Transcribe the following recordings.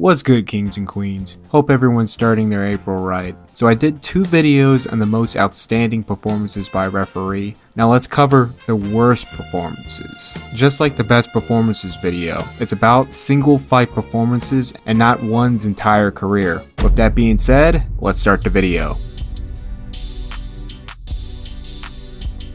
What's good, kings and queens? Hope everyone's starting their April right. So I did 2 videos on the most outstanding performances by a referee. Now let's cover the worst performances. Just like the best performances video, it's about single fight performances and not one's entire career. With that being said, let's start the video.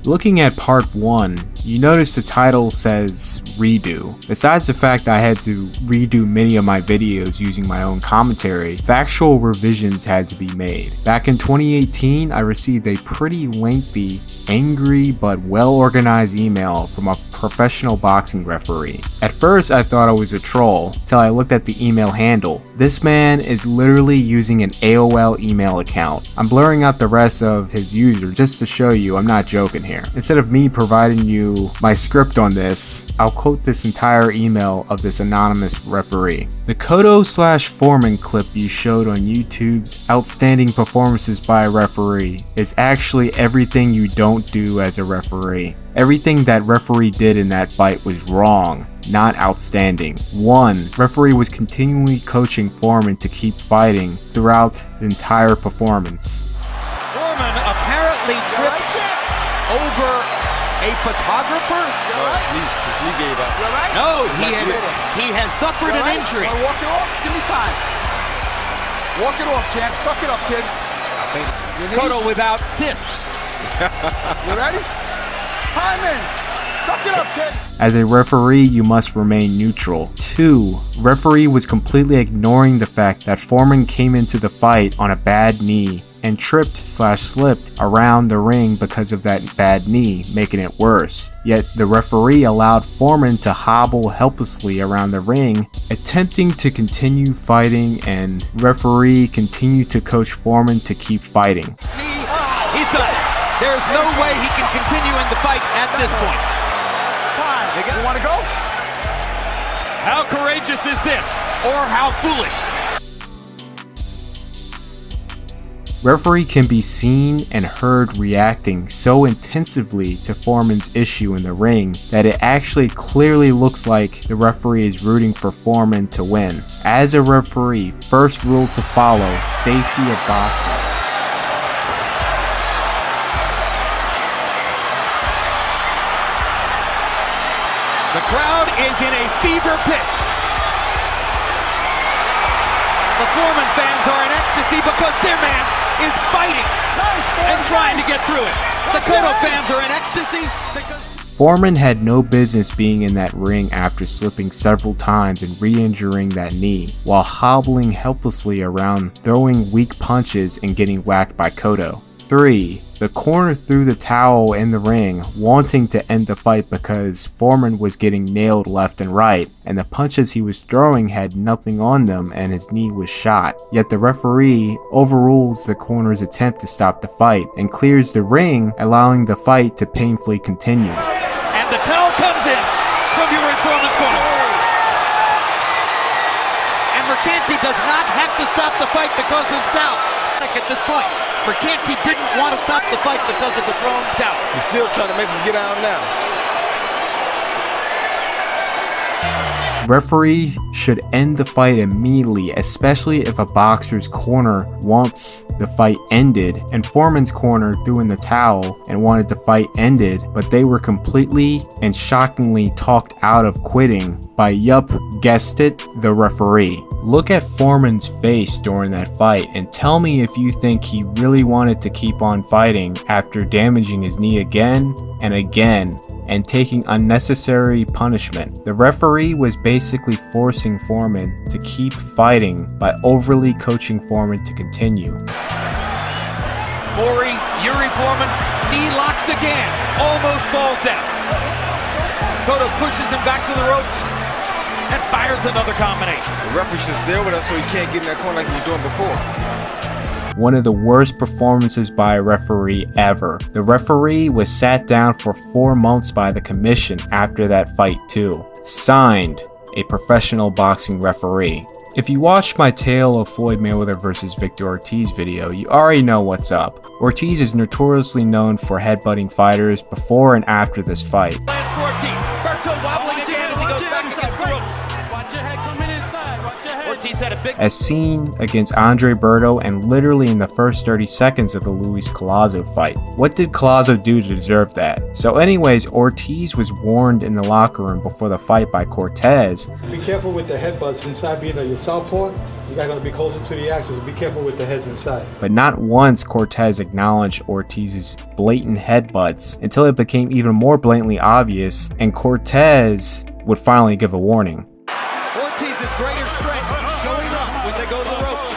Looking at part 1, you notice the title says redo. Besides the fact I had to redo many of my videos using my own commentary, factual revisions had to be made. Back in 2018, I received a pretty lengthy, angry but well organized email from a professional boxing referee. At first I thought it was a troll, till I looked at the email handle. This man is literally using an AOL email account. I'm blurring out the rest of his user just to show you I'm not joking here. Instead of me providing you my script on this, I'll quote this entire email of this anonymous referee. The Cotto/Foreman clip you showed on YouTube's Outstanding Performances by a Referee is actually everything you don't do as a referee. Everything that referee did in that fight was wrong, not outstanding. 1. Referee was continually coaching Foreman to keep fighting throughout the entire performance. Foreman apparently trips over a photographer? No, his knee gave out. Right? No, he has suffered an injury. Walk it off, give me time. Walk it off, champ. Suck it up, kid. Cotto without fists. You ready? Time in. Suck it up, kid. As a referee, you must remain neutral. 2. Referee was completely ignoring the fact that Foreman came into the fight on a bad knee and tripped/slipped around the ring because of that bad knee, making it worse. Yet the referee allowed Foreman to hobble helplessly around the ring, attempting to continue fighting, and referee continued to coach Foreman to keep fighting. He's done. There's no way he can continue in the fight at this point. You want to go? How courageous is this? Or how foolish? Referee can be seen and heard reacting so intensively to Foreman's issue in the ring that it actually clearly looks like the referee is rooting for Foreman to win. As a referee, first rule to follow: safety of boxing. The crowd is in a fever pitch. The Foreman fans are in ecstasy because their man is fighting and trying to get through it. The Cotto fans are in ecstasy because Foreman had no business being in that ring after slipping several times and re-injuring that knee, while hobbling helplessly around, throwing weak punches and getting whacked by Cotto. 3. The corner threw the towel in the ring, wanting to end the fight because Foreman was getting nailed left and right, and the punches he was throwing had nothing on them and his knee was shot. Yet the referee overrules the corner's attempt to stop the fight and clears the ring, allowing the fight to painfully continue. And the towel comes in from Foreman's corner. And Mercanti does not have to stop the fight because of foul at this point. Mercanti didn't want to stop the fight because of the thrown towel. He's still trying to make him get out now. Referee should end the fight immediately, especially if a boxer's corner wants the fight ended, and Foreman's corner threw in the towel and wanted the fight ended, but they were completely and shockingly talked out of quitting by, yup, guessed it, the referee. Look at Foreman's face during that fight and tell me if you think he really wanted to keep on fighting after damaging his knee again and again and taking unnecessary punishment. The referee was basically forcing Foreman to keep fighting by overly coaching Foreman to continue. Yuri Foreman, knee locks again, almost falls down. Cotto pushes him back to the ropes and fires another combination. The referee should deal with us so he can't get in that corner like he was doing before. One of the worst performances by a referee ever. The referee was sat down for 4 months by the commission after that fight too. Signed, a professional boxing referee. If you watched my Tale of Floyd Mayweather vs. Victor Ortiz video, you already know what's up. Ortiz is notoriously known for headbutting fighters before and after this fight. Ortiz had a as seen against Andrade and literally in the first 30 seconds of the Luis Collazo fight. What did Collazo do to deserve that? So anyways, Ortiz was warned in the locker room before the fight by Cortez. Be careful with the headbutts inside being your southpaw. You guys gotta be closer to the axis. Be careful with the heads inside. But not once Cortez acknowledged Ortiz's blatant headbutts until it became even more blatantly obvious and Cortez would finally give a warning. Ortiz's greater strength showing up when they go to the ropes.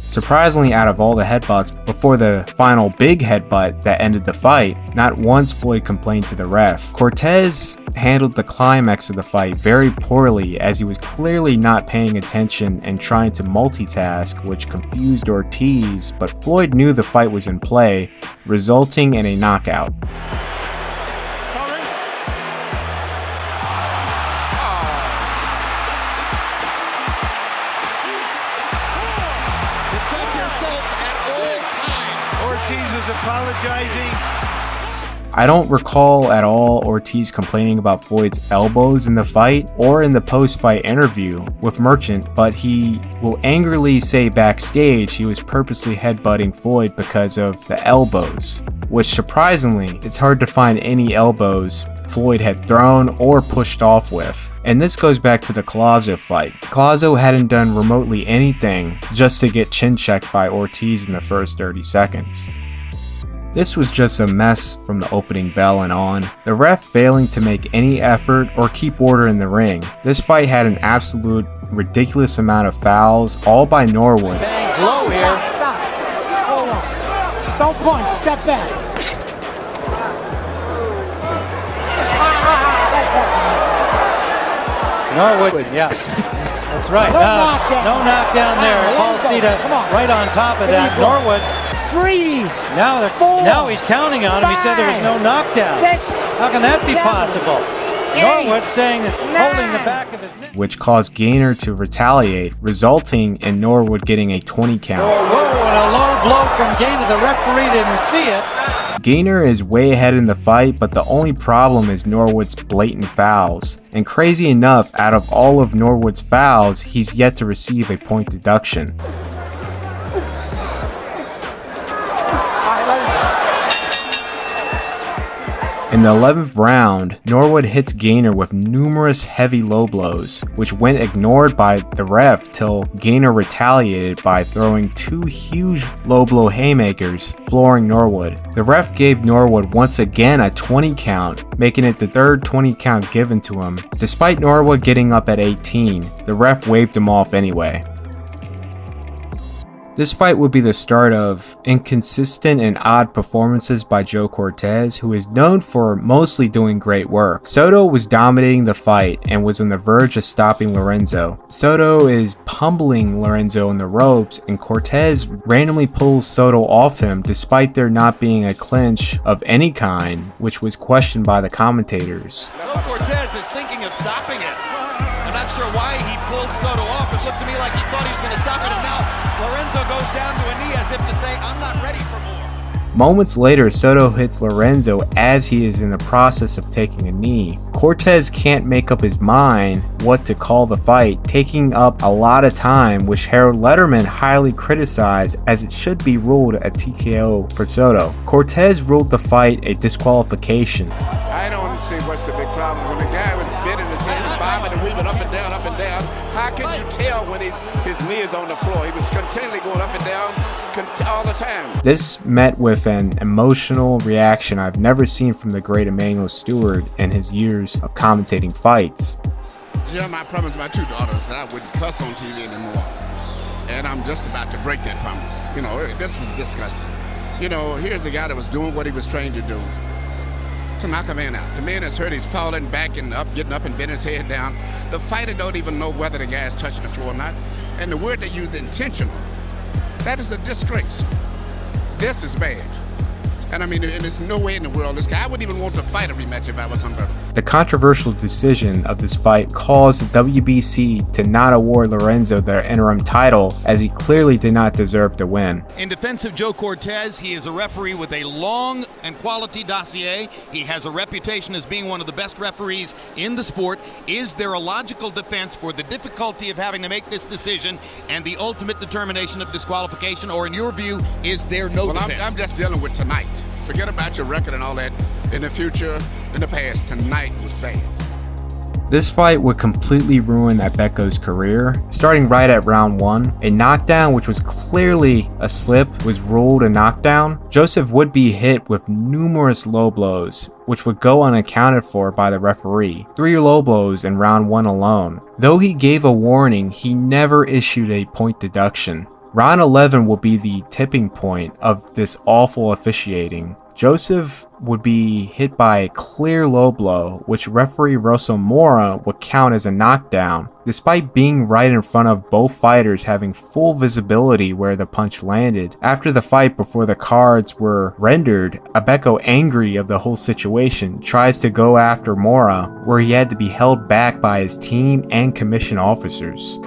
Surprisingly, out of all the headbutts before the final big headbutt that ended the fight, not once Floyd complained to the ref. Cortez handled the climax of the fight very poorly as he was clearly not paying attention and trying to multitask, which confused Ortiz, but Floyd knew the fight was in play, resulting in a knockout. Apologizing. I don't recall at all Ortiz complaining about Floyd's elbows in the fight or in the post-fight interview with Merchant, but he will angrily say backstage he was purposely headbutting Floyd because of the elbows, which surprisingly, it's hard to find any elbows Floyd had thrown or pushed off with. And this goes back to the Collazo fight. Collazo hadn't done remotely anything just to get chin checked by Ortiz in the first 30 seconds. This was just a mess from the opening bell and on, the ref failing to make any effort or keep order in the ring. This fight had an absolute ridiculous amount of fouls, all by Norwood. Bangs low here. Stop. Hold on. Don't punch. Step back. Norwood, yes. That's right. No knockdown there. Paul Cita right on top of that. Norwood. 3, Now he's counting on him. He said there was no knockdown. 6, How can that be 7, possible? 8, Norwood saying that holding the 9. back of his neck. Which caused Gainer to retaliate, resulting in Norwood getting a 20 count. Whoa, and a low blow from Gainer. The referee didn't see it. Gainer is way ahead in the fight, but the only problem is Norwood's blatant fouls. And crazy enough, out of all of Norwood's fouls, he's yet to receive a point deduction. In the 11th round, Norwood hits Gainer with numerous heavy low blows, which went ignored by the ref till Gainer retaliated by throwing 2 huge low blow haymakers, flooring Norwood. The ref gave Norwood once again a 20 count, making it the third 20 count given to him. Despite Norwood getting up at 18, the ref waved him off anyway. This fight would be the start of inconsistent and odd performances by Joe Cortez, who is known for mostly doing great work. Soto was dominating the fight and was on the verge of stopping Lorenzo. Soto is pummeling Lorenzo in the ropes, and Cortez randomly pulls Soto off him despite there not being a clinch of any kind, which was questioned by the commentators. Joe Cortez is thinking of stopping it. I'm not sure why he pulled Soto off. It looked to me like he thought he was going to stop it, and now Lorenzo goes down to a knee as if to say, I'm not ready for more. Moments later, Soto hits Lorenzo as he is in the process of taking a knee. Cortez can't make up his mind what to call the fight, taking up a lot of time, which Harold Letterman highly criticized as it should be ruled a TKO for Soto. Cortez ruled the fight a disqualification. I don't see what's the big problem. When the guy was bending his hand and bobbing and weaving up and down, how can you tell when his knee is on the floor? He was continually going up and down all the time. This met with an emotional reaction I've never seen from the great Emmanuel Stewart in his years of commentating fights. Jim, I promised my 2 daughters that I wouldn't cuss on TV anymore. And I'm just about to break that promise. You know, this was disgusting. You know, here's a guy that was doing what he was trained to do. To knock a man out. The man is hurt, he's falling back and up, getting up and bending his head down. The fighter don't even know whether the guy is touching the floor or not. And the word they use, intentional, that is a disgrace. This is bad. And I mean, and there's no way in the world this guy, I wouldn't even want to fight a rematch if I was Humberto. The controversial decision of this fight caused the WBC to not award Lorenzo their interim title, as he clearly did not deserve to win. In defense of Joe Cortez, he is a referee with a long and quality dossier. He has a reputation as being one of the best referees in the sport. Is there a logical defense for the difficulty of having to make this decision and the ultimate determination of disqualification, or in your view, is there no defense? I'm just dealing with tonight. Forget about your record and all that. In the future, in the past, tonight was bad. This fight would completely ruin Abeko's career. Starting right at round 1, a knockdown which was clearly a slip was ruled a knockdown. Joseph would be hit with numerous low blows, which would go unaccounted for by the referee. 3 low blows in round 1 alone. Though he gave a warning, he never issued a point deduction. Round 11 will be the tipping point of this awful officiating. Joseph would be hit by a clear low blow, which referee Mora would count as a knockdown. Despite being right in front of both fighters having full visibility where the punch landed, after the fight before the cards were rendered, Abeko, angry of the whole situation, tries to go after Mora, where he had to be held back by his team and commission officers.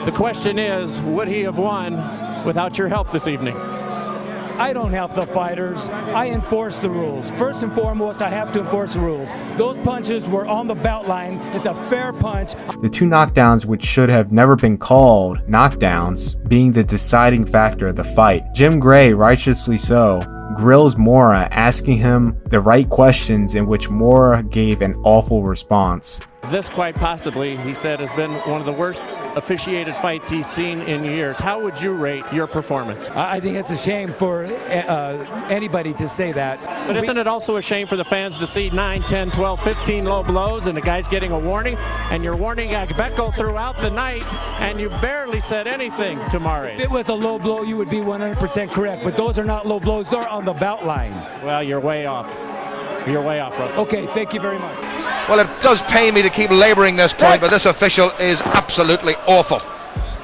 The question is, would he have won without your help this evening? I don't help the fighters. I enforce the rules. First and foremost, I have to enforce the rules. Those punches were on the belt line. It's a fair punch. The 2 knockdowns which should have never been called knockdowns being the deciding factor of the fight. Jim Gray, righteously so, grills Mora, asking him the right questions, in which Mora gave an awful response. This, quite possibly, he said, has been one of the worst officiated fights he's seen in years. How would you rate your performance? I think it's a shame for anybody to say that. But isn't it also a shame for the fans to see 9, 10, 12, 15 low blows and the guy's getting a warning, and you're warning Agbeko throughout the night, and you barely said anything to Mara? If it was a low blow, you would be 100% correct, but those are not low blows. They're on the belt line. Well, you're way off. You're way off, Russell. Okay, thank you very much. Well, it does pain me to keep laboring this point, but this official is absolutely awful.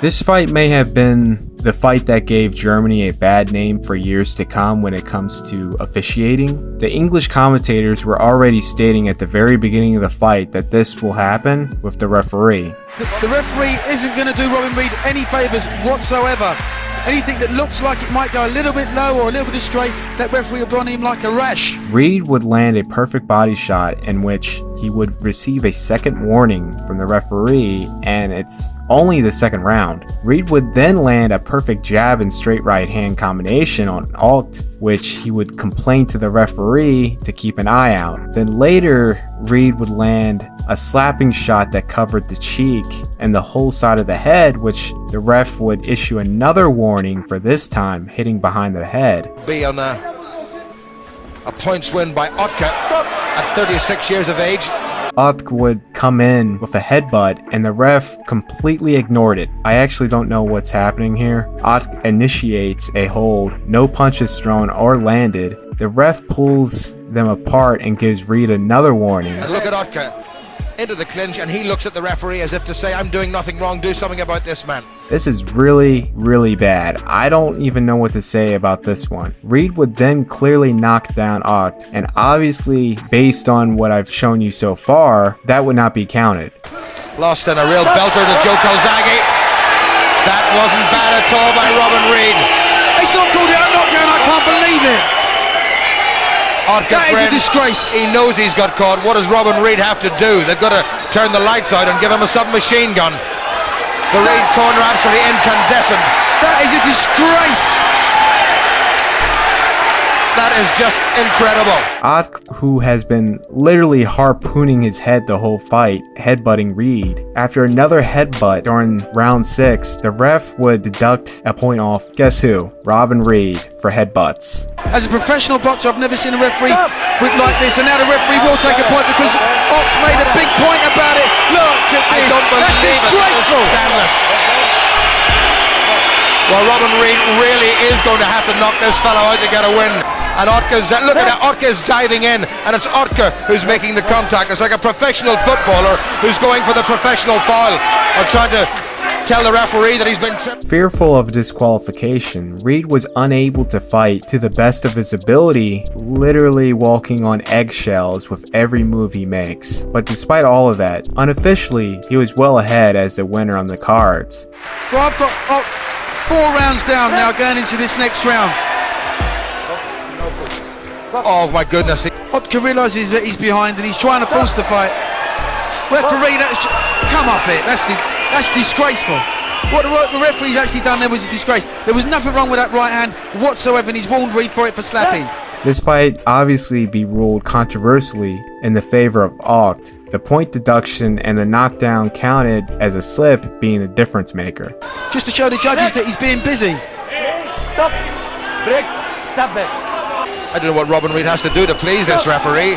This fight may have been the fight that gave Germany a bad name for years to come when it comes to officiating. The English commentators were already stating at the very beginning of the fight that this will happen with the referee. The referee isn't going to do Robin Reed any favours whatsoever. Anything that looks like it might go a little bit low or a little bit straight, that referee will be on him like a rash. Reed would land a perfect body shot in which he would receive a second warning from the referee, and it's only the second round. Reed would then land a perfect jab and straight right hand combination on Alt, which he would complain to the referee to keep an eye out. Then later, Reed would land a slapping shot that covered the cheek and the whole side of the head, which the ref would issue another warning for, this time hitting behind the head. Be on a points win by Otka at 36 years of age. Otk would come in with a headbutt, and the ref completely ignored it. I actually don't know what's happening here. Otk initiates a hold, no punches thrown or landed. The ref pulls them apart and gives Reed another warning. And look at Otka into the clinch, and he looks at the referee as if to say, I'm doing nothing wrong, do something about this man. This is really, really bad. I don't even know what to say about this one. Reed would then clearly knock down Oct, and obviously, based on what I've shown you so far, that would not be counted. Lost in a real belter to Joe Calzaghe. That wasn't bad at all by Robin Reed. It's not called out knockdown, I can't believe it. That is a disgrace. He knows he's got caught. What does Robin Reed have to do? They've got to turn the lights out and give him a submachine gun. The Reed corner absolutely incandescent. That is a disgrace. That is just incredible. Otk, who has been literally harpooning his head the whole fight, headbutting Reed. After another headbutt during round 6, the ref would deduct a point off, guess who? Robin Reed for headbutts. As a professional boxer, I've never seen a referee like this, and now the referee will take a point because Ox made a big point about it. Look at this. I don't believe That's disgraceful. It. Scandalous. Well, Robin Reed really is going to have to knock this fellow out to get a win. And Otka's, look at that, Otka's diving in, and it's Otka who's making the contact. It's like a professional footballer who's going for the professional foul, or trying to tell the referee that he's been tripped. Fearful of disqualification, Reed was unable to fight to the best of his ability, literally walking on eggshells with every move he makes. But despite all of that, unofficially, he was well ahead as the winner on the cards. Well, I've got 4 rounds down now going into this next round. Oh my goodness. Oquendo realises that he's behind and he's trying to force the fight. Referee, come off it. That's disgraceful. What the referee's actually done there was a disgrace. There was nothing wrong with that right hand whatsoever, and he's warned Reed for it for slapping. This fight obviously be ruled controversially in the favor of Oct, the point deduction and the knockdown counted as a slip being the difference maker. Just to show the judges that he's being busy. Stop. Break. Stop it. I don't know what Robin Reed has to do to please this referee.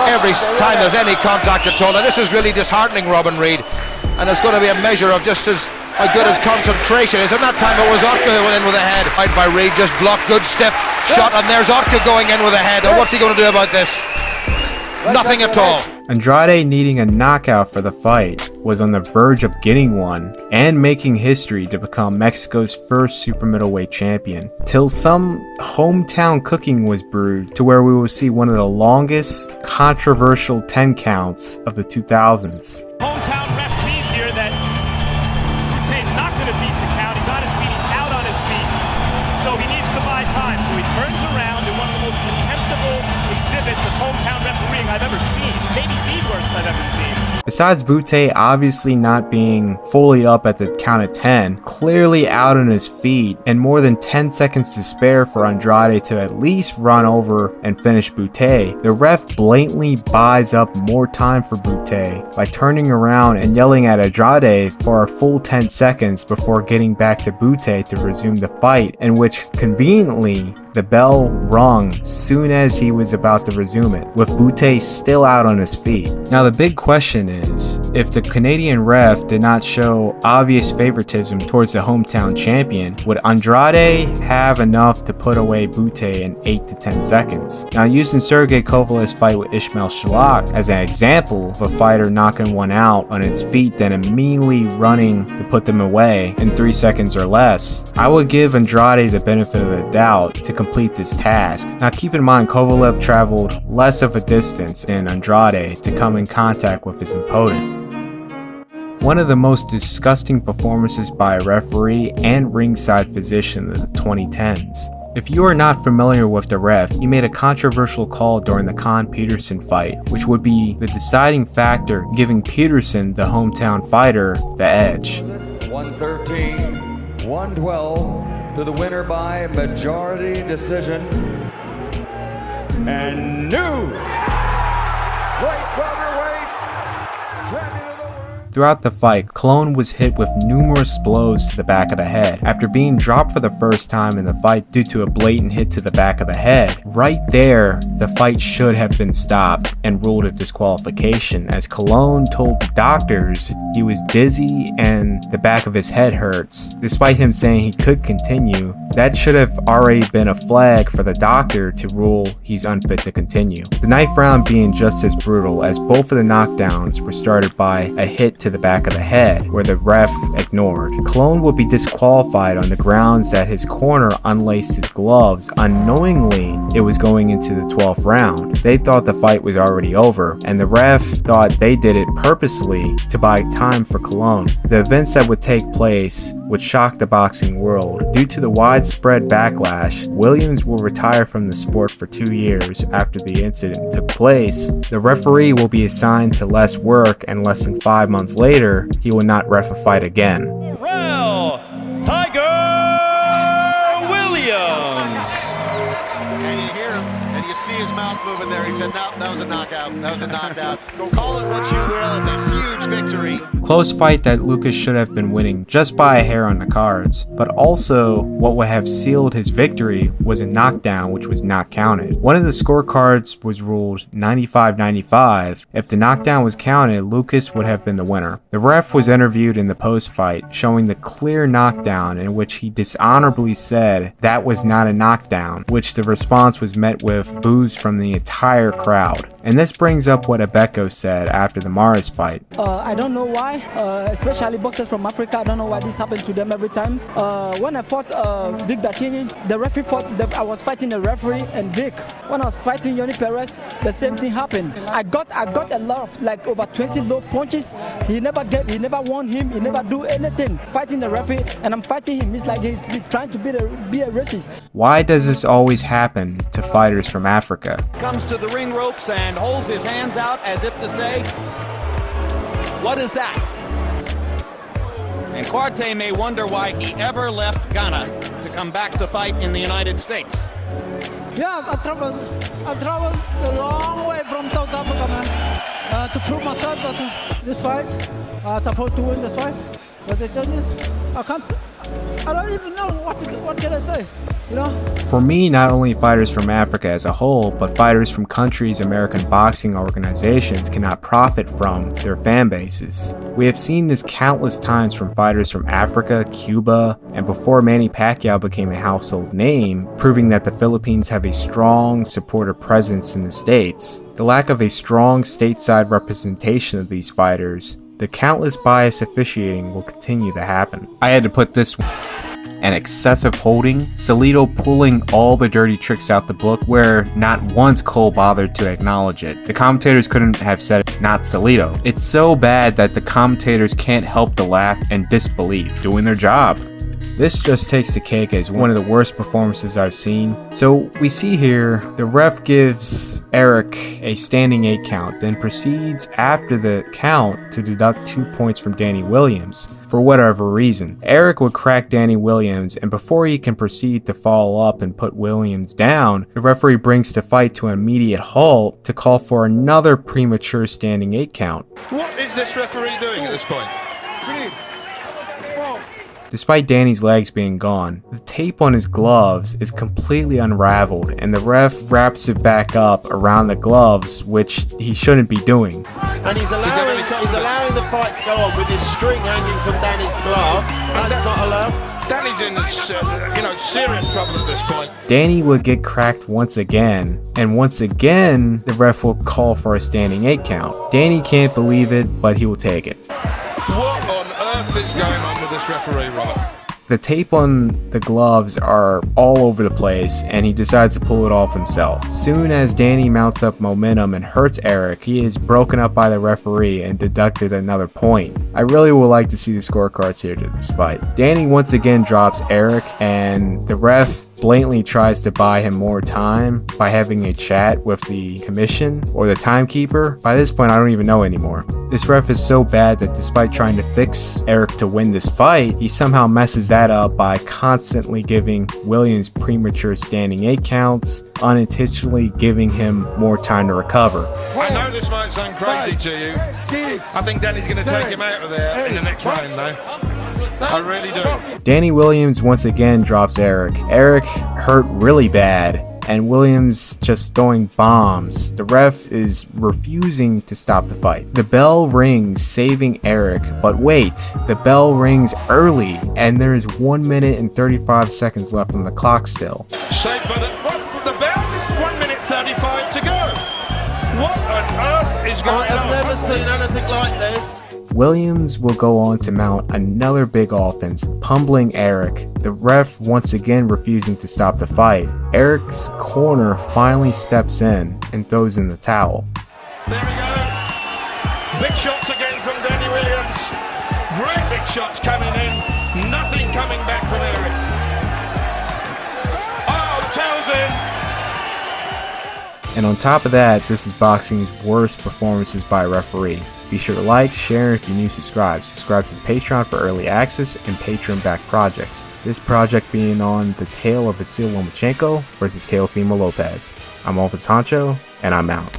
Every time there's any contact at all. Now this is really disheartening, Robin Reed. And it's going to be a measure of just as good as concentration is. And that time it was Oquendo who went in with a head. Right by Reed, just blocked, good stiff shot. And there's Oquendo going in with a head. And what's he going to do about this? Nothing at all. Andrade, needing a knockout for the fight, was on the verge of getting one and making history to become Mexico's first super middleweight champion, till some hometown cooking was brewed to where we will see one of the longest controversial 10 counts of the 2000s. Hometown ref sees here that Bute's not going to beat the count. He's on his feet, he's out on his feet, so he needs to buy time. So he turns around in one of the most contemptible exhibits of hometown refereeing I've ever seen, maybe the worst I've ever seen. Besides Bute obviously not being fully up at the count of 10, clearly out on his feet, and more than 10 seconds to spare for Andrade to at least run over and finish Bute, the ref blatantly buys up more time for Bute by turning around and yelling at Andrade for a full 10 seconds before getting back to Bute to resume the fight, in which conveniently the bell rung soon as he was about to resume it, with Bute still out on his feet. Now the big question is, if the Canadian ref did not show obvious favoritism towards the hometown champion, would Andrade have enough to put away Bute in 8 to 10 seconds? Now using Sergey Kovalev's fight with Ismail Shalak as an example of a fighter knocking one out on its feet then immediately running to put them away in 3 seconds or less, I would give Andrade the benefit of the doubt to complete this task. Now keep in mind Kovalev traveled less of a distance than Andrade to come in contact with his opponent. One of the most disgusting performances by a referee and ringside physician of the 2010s. If you are not familiar with the ref, he made a controversial call during the Peterson fight, which would be the deciding factor giving Peterson, the hometown fighter, the edge. 113, 112. To the winner by majority decision, and new light welterweight champion of the world. Throughout the fight, Colon was hit with numerous blows to the back of the head. After being dropped for the first time in the fight due to a blatant hit to the back of the head, right there, the fight should have been stopped and ruled a disqualification, as Colon told the doctors he was dizzy and the back of his head hurts. Despite him saying he could continue, that should have already been a flag for the doctor to rule he's unfit to continue. The ninth round being just as brutal, as both of the knockdowns were started by a hit to the back of the head, where the ref ignored. Colon would be disqualified on the grounds that his corner unlaced his gloves unknowingly. It was going into the 12th round. They thought the fight was already over, and the ref thought they did it purposely to buy time for Colon. The events that would take place would shock the boxing world. Due to the widespread backlash, Williams will retire from the sport for 2 years after the incident took place. The referee will be assigned to less work, and less than 5 months later, he will not ref a fight again. Well, Tiger Williams. And you hear him, and you see his mouth moving there. He said, no, that was a knockout. That was a knockout. Call it what you will. It's a huge victory. Close fight that Lucas should have been winning just by a hair on the cards, but also what would have sealed his victory was a knockdown which was not counted. One of the scorecards was ruled 95-95. If the knockdown was counted, Lucas would have been the winner. The ref was interviewed in the post-fight, showing the clear knockdown, in which he dishonorably said that was not a knockdown, which the response was met with boos from the entire crowd. And this brings up what Abeko said after the Mara's fight. I don't know why why, especially boxers from Africa, I don't know why this happened to them every time. When I fought Vic Dachini, the referee I was fighting the referee and Vic. When I was fighting Yoni Perez, the same thing happened. I got a lot of like over 20 low punches. He never won him. He never do anything. Fighting the referee, and I'm fighting him. It's like he's trying to be a racist. Why does this always happen to fighters from Africa? Comes to the ring ropes and holds his hands out as if to say, what is that? And Quartey may wonder why he ever left Ghana to come back to fight in the United States. Yeah, I traveled a long way from South Africa, man, to prove myself that this fight, I'm supposed to win this fight. But the judges, I don't even know what can I say, you know? For me, not only fighters from Africa as a whole, but fighters from countries American boxing organizations cannot profit from their fan bases. We have seen this countless times from fighters from Africa, Cuba, and before Manny Pacquiao became a household name, proving that the Philippines have a strong supporter presence in the States. The lack of a strong stateside representation of these fighters, the countless bias officiating will continue to happen. I had to put this one. And excessive holding, Salido pulling all the dirty tricks out the book where not once Cole bothered to acknowledge it. The commentators couldn't have said it, not Salido. It's so bad that the commentators can't help but laugh and disbelief, doing their job. This just takes the cake as one of the worst performances I've seen. So we see here, the ref gives Eric a standing 8 count, then proceeds after the count to deduct 2 points from Danny Williams. For whatever reason, Eric would crack Danny Williams, and before he can proceed to follow up and put Williams down, the referee brings the fight to an immediate halt to call for another premature standing 8 count. What is this referee doing at this point? Despite Danny's legs being gone, the tape on his gloves is completely unraveled, and the ref wraps it back up around the gloves, which he shouldn't be doing. And he's allowing the fight to go on with his string hanging from Danny's glove. That's not allowed. Danny's in serious trouble at this point. Danny would get cracked once again, and once again, the ref will call for a standing 8 count. Danny can't believe it, but he will take it. What on earth is going on with this referee, Robert? The tape on the gloves are all over the place, and he decides to pull it off himself. Soon as Danny mounts up momentum and hurts Eric, he is broken up by the referee and deducted another point. I really would like to see the scorecards here to this fight. Danny once again drops Eric, and the ref blatantly tries to buy him more time by having a chat with the commission or the timekeeper. By this point, I don't even know anymore. This ref is so bad that despite trying to fix Eric to win this fight, he somehow messes that up by constantly giving Williams premature standing 8 counts, unintentionally giving him more time to recover. I know this might sound crazy to you. I think Danny's going to take him out of there in the next round, though. I really do. Danny Williams once again drops Eric. Eric hurt really bad, and Williams just throwing bombs. The ref is refusing to stop the fight. The bell rings, saving Eric, but wait, the bell rings early, and there is 1 minute and 35 seconds left on the clock still. Saved by the bell? It's 1 minute 35 to go. What on earth is going on? I've never seen anything like this. Williams will go on to mount another big offense, pummeling Eric, the ref once again refusing to stop the fight. Eric's corner finally steps in and throws in the towel. There we go. Big shots again from Danny Williams. Great big shots coming in. Nothing coming back from Eric. Oh, the towel's in. And on top of that, this is boxing's worst performances by a referee. Be sure to like, share, and if you're new, subscribe. Subscribe to the Patreon for early access and Patreon-backed projects. This project being on the tale of Vasil Lomachenko versus Teofimo Lopez. I'm Office Honcho, and I'm out.